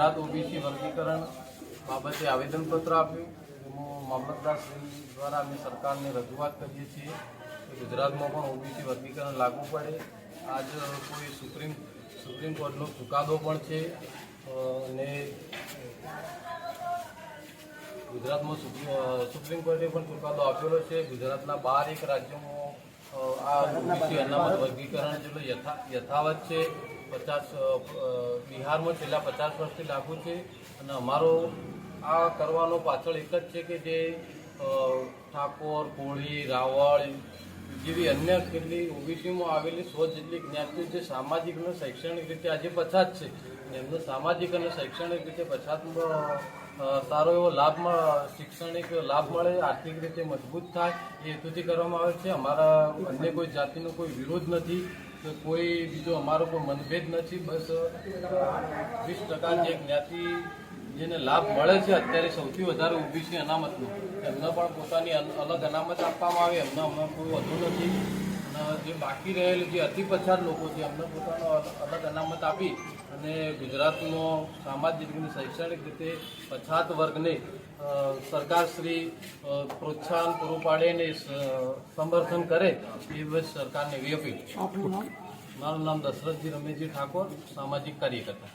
Gujarat OBC વર્ગીકરણ બાબતે આવેદનપત્ર આપ્યું. એમાં મામલતદારશ્રી દ્વારા અમે સરકારને રજૂઆત કરીએ છીએ કે ગુજરાતમાં પણ ઓબીસી વર્ગીકરણ લાગુ પડે. આજ કોઈ સુપ્રીમ કોર્ટનો ચુકાદો પણ છે અને ગુજરાતમાં સુપ્રીમ કોર્ટે પણ ચુકાદો આપેલો છે. ગુજરાતના 12 રાજ્યોમાં આ ઓબીસી અનામત વર્ગીકરણ જેટલું યથાવત છે. બિહારમાં છેલ્લા 50 વર્ષથી લાગુ છે અને અમારો આ કરવાનો પાછળ એક જ છે કે જે ઠાકોર, કોળી, રાવળ જેવી અન્ય કેટલી ઓબીસીમાં આવેલી 100 જેટલી જ્ઞાતિઓ જે સામાજિક અને શૈક્ષણિક રીતે આજે પછાત છે, એમને સામાજિક અને શૈક્ષણિક રીતે પછાતમાં સારો એવો શૈક્ષણિક લાભ મળે, આર્થિક રીતે મજબૂત થાય એ હેતુથી કરવામાં આવે છે. અમારા અન્ય કોઈ જાતિનો કોઈ વિરોધ નથી, કોઈ બીજો અમારો કોઈ મતભેદ નથી. બસ 20% જે જ્ઞાતિ જેને લાભ મળે છે અત્યારે સૌથી વધારે ઓબીસી અનામતનો, એમને પણ પોતાની અલગ અનામત આપવામાં આવે, એમને હમણાં કોઈ વધુ નથી. અને જે બાકી રહેલું જે અતિ પછાત લોકો છે એમને પોતાનો અલગ અનામત આપી અને ગુજરાતમાં સામાજિક અને શૈક્ષણિક રીતે પછાત વર્ગને સરકારશ્રી પ્રોત્સાહન પૂરું પાડે અને સમર્થન કરે એ બસ સરકારને એવી અપીલ. મારું નામ દશરથજી રમેશજી ઠાકોર, સામાજિક કાર્યકર્તા.